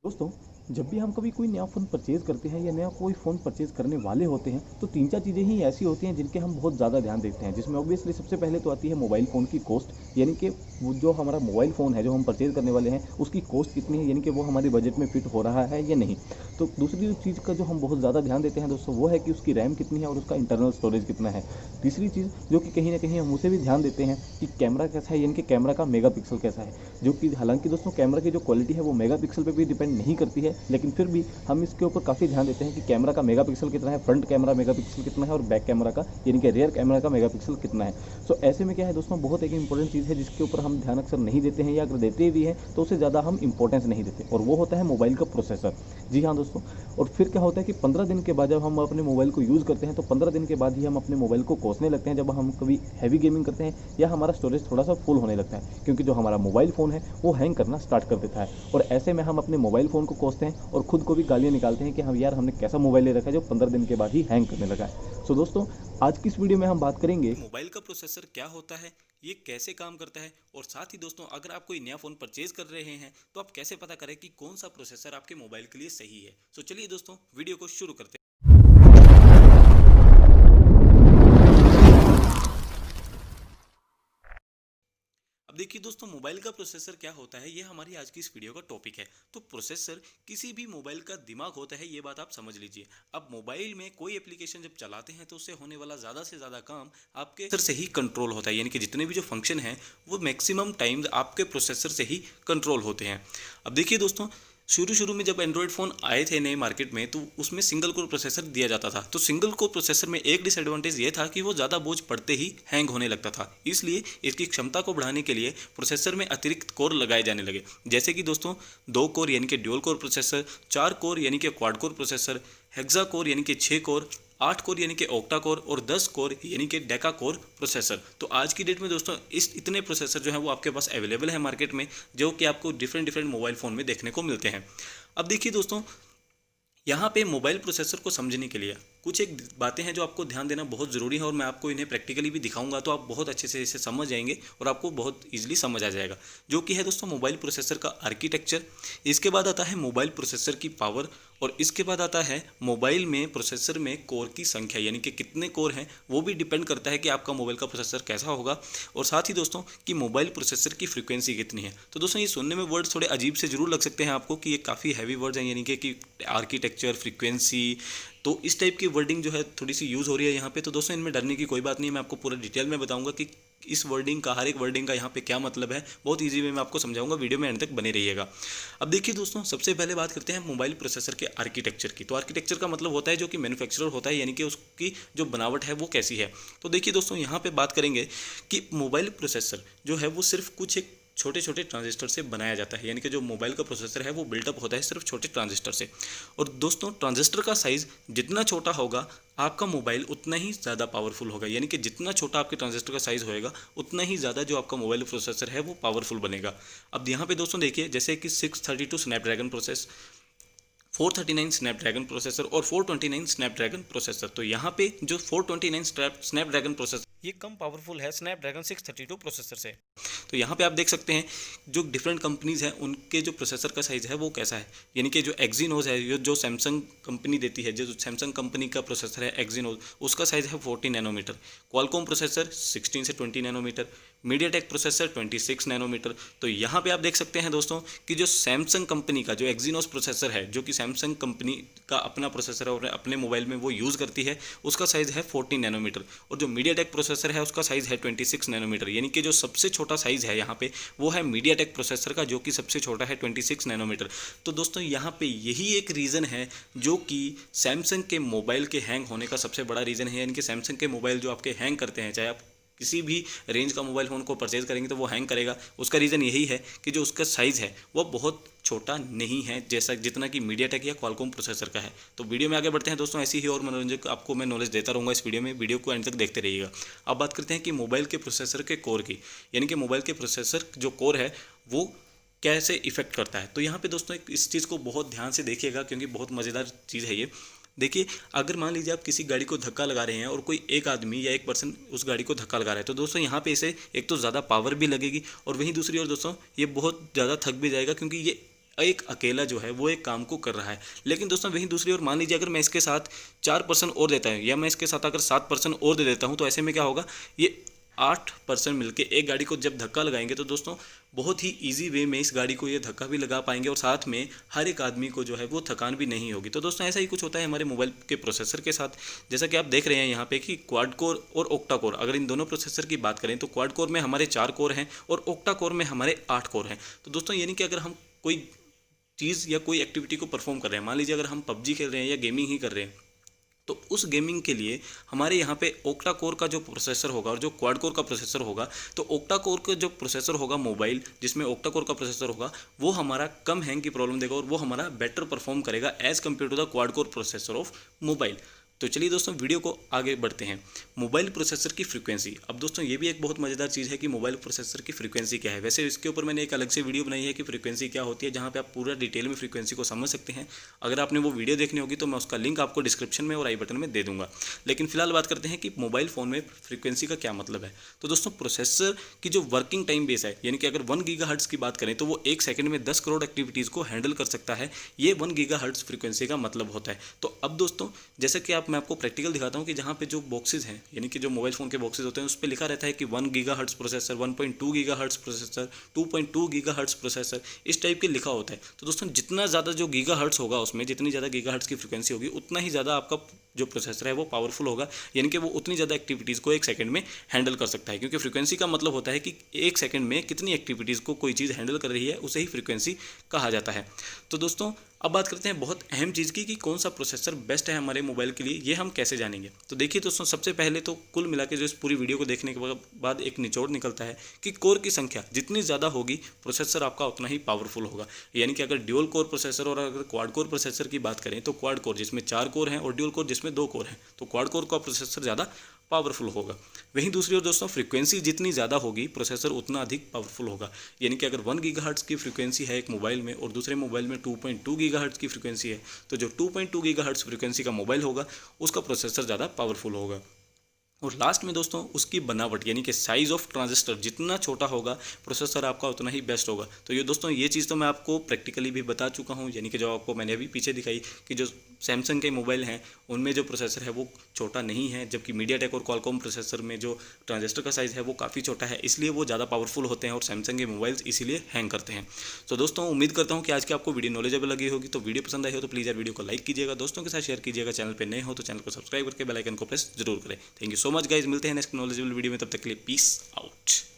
दोस्तों, जब भी हम कभी कोई नया फ़ोन परचेज़ करते हैं या नया कोई फ़ोन परचेज़ करने वाले होते हैं, तो 3-4 चीज़ें ही ऐसी होती हैं जिनके हम बहुत ज़्यादा ध्यान देते हैं, जिसमें ऑब्वियसली सबसे पहले तो आती है मोबाइल फ़ोन की कॉस्ट, यानी कि वो जो हमारा मोबाइल फ़ोन है, जो हम परचेज़ करने वाले हैं, उसकी कॉस्ट कितनी है, यानी कि वो हमारे बजट में फिट हो रहा है या नहीं। तो दूसरी चीज़ का जो हम बहुत ज़्यादा ध्यान देते हैं दोस्तों, वो है कि उसकी रैम कितनी है और उसका इंटरनल स्टोरेज कितना है। तीसरी चीज़ जो कि कहीं न कहीं हम उसे भी ध्यान देते हैं कि कैमरा कैसा है, यानी कि कैमरा का मेगापिक्सल कैसा है, जो कि हालाँकि दोस्तों कैमरा की जो क्वालिटी है वो मेगापिक्सल पे भी डिपेंड नहीं करती है, लेकिन फिर भी हम इसके ऊपर काफ़ी ध्यान देते हैं कि कैमरा का मेगापिक्सल कितना है, फ्रंट कैमरा मेगापिक्सल कितना है और बैक कैमरा का यानी कि रियर कैमरा का मेगापिक्सल कितना है। सो ऐसे में क्या है दोस्तों, बहुत एक इंपॉर्टेंट चीज़ है जिसके ऊपर हम ध्यान अक्सर नहीं देते हैं, या अगर देते भी हैं तो उसे ज़्यादा हम इंपॉर्टेंस नहीं देते, और वो होता है मोबाइल का प्रोसेसर। जी हाँ दोस्तों, और फिर क्या होता है कि 15 दिन के बाद जब हम अपने मोबाइल को यूज़ करते हैं, तो 15 दिन के बाद ही हम अपने मोबाइल को कोसने लगते हैं, जब हम कभी हैवी गेमिंग करते हैं या हमारा स्टोरेज थोड़ा सा फुल होने लगता है, क्योंकि जो हमारा मोबाइल फ़ोन है वो हैंग करना स्टार्ट कर देता है। और ऐसे में हम अपने मोबाइल फ़ोन को कोसते हैं और खुद को भी गालियाँ निकालते हैं कि हम यार हमने कैसा मोबाइल ले रखा है जो 15 दिन के बाद ही हैंग करने लगा है। सो दोस्तों, आज की इस वीडियो में हम बात करेंगे मोबाइल का प्रोसेसर क्या होता है, ये कैसे काम करता है, और साथ ही दोस्तों अगर आप कोई नया फ़ोन परचेज कर रहे हैं तो आप कैसे पता करें कि कौन सा प्रोसेसर आपके मोबाइल के लिए सही है। तो चलिए दोस्तों वीडियो को शुरू करते हैं। अब देखिए दोस्तों, मोबाइल का प्रोसेसर क्या होता है, ये हमारी आज की इस वीडियो का टॉपिक है। तो प्रोसेसर किसी भी मोबाइल का दिमाग होता है, ये बात आप समझ लीजिए। अब मोबाइल में कोई एप्लीकेशन जब चलाते हैं तो उससे होने वाला ज़्यादा से ज़्यादा काम आपके प्रोसेसर से ही कंट्रोल होता है, यानी कि जितने भी जो फंक्शन हैं वो मैक्सिमम टाइम आपके प्रोसेसर से ही कंट्रोल होते हैं। अब देखिए दोस्तों, शुरू शुरू में जब एंड्रॉयड फ़ोन आए थे नए मार्केट में, तो उसमें सिंगल कोर प्रोसेसर दिया जाता था। तो सिंगल कोर प्रोसेसर में एक डिसएडवांटेज ये था कि वो ज़्यादा बोझ पड़ते ही हैंग होने लगता था। इसलिए इसकी क्षमता को बढ़ाने के लिए प्रोसेसर में अतिरिक्त कोर लगाए जाने लगे, जैसे कि दोस्तों 2 कोर यानी कि ड्यूल कोर प्रोसेसर, 4 कोर यानी कि quad core processor, hexa core यानी कि 6 कोर, 8 कोर यानी कि ऑक्टा कोर और 10 कोर यानी कि डेका कोर प्रोसेसर। तो आज की डेट में दोस्तों इस इतने प्रोसेसर जो है वो आपके पास अवेलेबल है मार्केट में, जो कि आपको डिफरेंट डिफरेंट मोबाइल फ़ोन में देखने को मिलते हैं। अब देखिए दोस्तों, यहाँ पे मोबाइल प्रोसेसर को समझने के लिए कुछ एक बातें हैं जो आपको ध्यान देना बहुत ज़रूरी है, और मैं आपको इन्हें प्रैक्टिकली भी दिखाऊंगा तो आप बहुत अच्छे से इसे समझ जाएंगे और आपको बहुत इजीली समझ आ जाएगा। जो कि है दोस्तों मोबाइल प्रोसेसर का आर्किटेक्चर, इसके बाद आता है मोबाइल प्रोसेसर की पावर, और इसके बाद आता है मोबाइल में प्रोसेसर में कोर की संख्या, यानी कि कितने कोर हैं वो भी डिपेंड करता है कि आपका मोबाइल का प्रोसेसर कैसा होगा। और साथ ही दोस्तों कि मोबाइल प्रोसेसर की फ्रीक्वेंसी कितनी है। तो दोस्तों ये सुनने में वर्ड थोड़े अजीब से जरूर लग सकते हैं आपको कि ये काफ़ी हैवी वर्ड्स हैं, यानी कि आर्किटेक्चर, फ्रीक्वेंसी, तो इस टाइप की वर्डिंग जो है थोड़ी सी यूज़ हो रही है यहाँ पे। तो दोस्तों इनमें डरने की कोई बात नहीं है, मैं आपको पूरा डिटेल में बताऊंगा कि इस वर्डिंग का, हर एक वर्डिंग का यहाँ पे क्या मतलब है। बहुत इजी वे में आपको समझाऊंगा, वीडियो में एंड तक बने रहिएगा। अब देखिए दोस्तों, सबसे पहले बात करते हैं मोबाइल प्रोसेसर के आर्किटेक्चर की। तो आर्किटेक्चर का मतलब होता है जो कि मैन्युफैक्चरर होता है, यानी कि उसकी जो बनावट है वो कैसी है। तो देखिए दोस्तों, यहाँ पे बात करेंगे कि मोबाइल प्रोसेसर जो है वो सिर्फ कुछ एक छोटे छोटे ट्रांजिस्टर से बनाया जाता है, यानी कि जो मोबाइल का प्रोसेसर है वो बिल्टअप होता है सिर्फ छोटे ट्रांजिस्टर से। और दोस्तों ट्रांजिस्टर का साइज़ जितना छोटा होगा आपका मोबाइल उतना ही ज़्यादा पावरफुल होगा, यानी कि जितना छोटा आपके ट्रांजिस्टर का साइज़ होएगा उतना ही ज़्यादा जो आपका मोबाइल प्रोसेसर है वो पावरफुल बनेगा। अब यहाँ पे दोस्तों देखिए, जैसे कि 632 स्नैपड्रैगन प्रोसेस, 439 स्नैपड्रैगन प्रोसेसर और 429 स्नैपड्रैगन प्रोसेसर। तो यहाँ पे जो 429 स्नैपड्रैगन प्रोसेसर ये कम पावरफुल है स्नैपड्रैगन 632 प्रोसेसर से। तो यहाँ पे आप देख सकते हैं जो डिफरेंट कंपनीज़ हैं उनके जो प्रोसेसर का साइज़ है वो कैसा है, यानी कि जो एक्जीनोस है, जो सैमसंग कंपनी देती है, जो सैमसंग कंपनी का प्रोसेसर है एक्जीनोस, उसका साइज़ है 40 नैनोमीटर। क्वालकॉम प्रोसेसर 16 से 20 नैनोमीटर, मीडियाटेक प्रोसेसर 26 नैनोमीटर। तो यहाँ पे आप देख सकते हैं दोस्तों कि जो सैमसंग कंपनी का जो एक्जीनोस प्रोसेसर है, जो कि सैमसंग कंपनी का अपना प्रोसेसर है और अपने मोबाइल में वो यूज़ करती है, उसका साइज़ है 14 नैनोमीटर। और जो मीडियाटेक प्रोसेसर है उसका साइज़ है 26 नैनोमीटर, यानी कि जो सबसे छोटा साइज़ है यहाँ पे वो है मीडियाटेक प्रोसेसर का, जो कि सबसे छोटा है 26 नैनोमीटर। तो दोस्तों यहाँ पे यही एक रीज़न है जो कि सैमसंग के मोबाइल के हैंग होने का सबसे बड़ा रीज़न है, यानी कि सैमसंग के मोबाइल जो आपके हैंग करते हैं, चाहे आप किसी भी रेंज का मोबाइल फ़ोन को परचेज़ करेंगे तो वो हैंग करेगा। उसका रीज़न यही है कि जो उसका साइज़ है वो बहुत छोटा नहीं है, जैसा जितना कि मीडियाटेक या क्वालकॉम प्रोसेसर का है। तो वीडियो में आगे बढ़ते हैं दोस्तों, ऐसी ही और मनोरंजक आपको मैं नॉलेज देता रहूँगा इस वीडियो में, वीडियो को एंड तक देखते रहिएगा। अब बात करते हैं कि मोबाइल के प्रोसेसर के कोर की, यानी कि मोबाइल के प्रोसेसर जो कोर है वो कैसे इफेक्ट करता है। तो यहाँ पे दोस्तों इस चीज़ को बहुत ध्यान से देखिएगा, क्योंकि बहुत मज़ेदार चीज़ है ये। देखिए, अगर मान लीजिए आप किसी गाड़ी को धक्का लगा रहे हैं और कोई एक आदमी या एक पर्सन उस गाड़ी को धक्का लगा रहा है, तो दोस्तों यहाँ पे इसे एक तो ज़्यादा पावर भी लगेगी और वहीं दूसरी ओर दोस्तों ये बहुत ज़्यादा थक भी जाएगा, क्योंकि ये एक अकेला जो है वो एक काम को कर रहा है। लेकिन दोस्तों वहीं दूसरी ओर मान लीजिए अगर मैं इसके साथ 4% और देता हूँ या मैं इसके साथ अगर 7% और दे देता हूँ, तो ऐसे में क्या होगा, ये 8% मिलके एक गाड़ी को जब धक्का लगाएंगे तो दोस्तों बहुत ही इजी वे में इस गाड़ी को ये धक्का भी लगा पाएंगे और साथ में हर एक आदमी को जो है वो थकान भी नहीं होगी। तो दोस्तों ऐसा ही कुछ होता है हमारे मोबाइल के प्रोसेसर के साथ। जैसा कि आप देख रहे हैं यहाँ पे कि क्वाड कोर और ऑक्टा कोर, अगर इन दोनों प्रोसेसर की बात करें तो क्वाड कोर में हमारे 4 कोर हैं और ऑक्टा कोर में हमारे 8 कोर हैं। तो दोस्तों यानी कि अगर हम कोई चीज़ या कोई एक्टिविटी को परफॉर्म कर रहे हैं, मान लीजिए अगर हम पबजी खेल रहे हैं या गेमिंग ही कर रहे हैं, तो उस गेमिंग के लिए हमारे यहाँ पे ऑक्टा कोर का जो प्रोसेसर होगा और जो क्वाड कोर का प्रोसेसर होगा, तो ऑक्टा कोर का जो प्रोसेसर होगा मोबाइल जिसमें ऑक्टा कोर का प्रोसेसर होगा, वो हमारा कम हैंग की प्रॉब्लम देगा और वो हमारा बेटर परफॉर्म करेगा as compare to the quad core processor of mobile. तो चलिए दोस्तों वीडियो को आगे बढ़ते हैं। मोबाइल प्रोसेसर की फ्रीक्वेंसी। अब दोस्तों ये भी एक बहुत मज़ेदार चीज़ है कि मोबाइल प्रोसेसर की फ्रीक्वेंसी क्या है। वैसे इसके ऊपर मैंने एक अलग से वीडियो बनाई है कि फ्रीक्वेंसी क्या होती है, जहाँ पे आप पूरा डिटेल में फ्रीक्वेंसी को समझ सकते हैं। अगर आपने वो वीडियो देखनी होगी तो मैं उसका लिंक आपको डिस्क्रिप्शन में और आई बटन में दे दूंगा। लेकिन फिलहाल बात करते हैं कि मोबाइल फ़ोन में फ्रीक्वेंसी का क्या मतलब है। तो दोस्तों प्रोसेसर की जो वर्किंग टाइम बेस है, यानी कि अगर 1 गीगाहर्ट्ज़ की बात करें तो वो 1 सेकंड में 10 करोड़ एक्टिविटीज़ को हैंडल कर सकता है। ये 1 गीगाहर्ट्ज़ फ्रीक्वेंसी का मतलब होता है। तो अब दोस्तों जैसे कि मैं आपको प्रैक्टिकल दिखाता हूँ कि जहाँ पे जो बॉक्सेस हैं, यानी कि जो मोबाइल फ़ोन के बॉक्सेस होते हैं, उस पर लिखा रहता है कि 1 gigahertz processor, 1.2 gigahertz processor, 2.2 gigahertz processor, इस टाइप के लिखा होता है। तो दोस्तों जितना ज़्यादा जो गीगाहर्ट्ज़ होगा उसमें, जितनी ज़्यादा गीगाहर्ट्ज़ की फ्रीक्वेंसी होगी, उतना ही ज़्यादा आपका जो प्रोसेसर है वो पावरफुल होगा, यानी कि वो उतनी ज़्यादा एक्टिविटीज़ को 1 सेकंड में हैंडल कर सकता है। क्योंकि फ्रीक्वेंसी का मतलब होता है कि 1 सेकंड में कितनी एक्टिविटीज़ को कोई चीज़ हैंडल कर रही है, उसे ही फ्रीक्वेंसी कहा जाता है। तो दोस्तों अब बात करते हैं बहुत अहम चीज़ की कि कौन सा प्रोसेसर बेस्ट है हमारे मोबाइल के लिए, ये हम कैसे जानेंगे। तो देखिए दोस्तों, सबसे पहले तो कुल मिला के जो इस पूरी वीडियो को देखने के बाद एक निचोड़ निकलता है कि कोर की संख्या जितनी ज़्यादा होगी प्रोसेसर आपका उतना ही पावरफुल होगा। यानी कि अगर ड्यूल कोर प्रोसेसर और अगर क्वाड कोर प्रोसेसर की बात करें तो क्वाड कोर जिसमें 4 कोर हैं और ड्यूल कोर जिसमें 2 कोर हैं, तो क्वाड कोर का प्रोसेसर ज़्यादा पावरफुल होगा। वहीं दूसरी ओर दोस्तों फ्रीक्वेंसी जितनी ज़्यादा होगी प्रोसेसर उतना अधिक पावरफुल होगा। यानी कि अगर 1 गीगाहर्ट्ज़ की फ्रीक्वेंसी है एक मोबाइल में और दूसरे मोबाइल में 2.2 गीगाहर्ट्ज़ की फ्रीक्वेंसी है, तो जो 2.2 गीगाहर्ट्ज़ फ्रीक्वेंसी का मोबाइल होगा उसका प्रोसेसर ज़्यादा पावरफुल होगा। और लास्ट में दोस्तों उसकी बनावट, यानी कि साइज़ ऑफ ट्रांजिस्टर जितना छोटा होगा प्रोसेसर आपका उतना ही बेस्ट होगा। तो ये दोस्तों ये चीज़ तो मैं आपको प्रैक्टिकली भी बता चुका हूँ, यानी कि जो आपको मैंने अभी पीछे दिखाई कि जो सैमसंग के मोबाइल हैं उनमें जो प्रोसेसर है वो छोटा नहीं है, जबकि मीडियाटेक और क्वालकॉम प्रोसेसर में जो ट्रांजिस्टर का साइज़ है वो काफ़ी छोटा है, इसलिए वो ज़्यादा पावरफुल होते हैं और सैमसंग के मोबाइल्स इसीलिए हैंग करते हैं। तो दोस्तों उम्मीद करता हूँ कि आज की आपको वीडियो नॉलेजेबल लगी होगी। तो वीडियो पसंद आई हो तो प्लीज़ यार वीडियो को लाइक कीजिएगा, दोस्तों के साथ शेयर कीजिएगा, चैनल पर नए हो तो चैनल को सब्सक्राइब करके बेल आइकन को प्रेस जरूर करें। Thank you so much guys, मिलते हैं नेक्स्ट नॉलेजेबल वीडियो में, तब तक के लिए पीस आउट।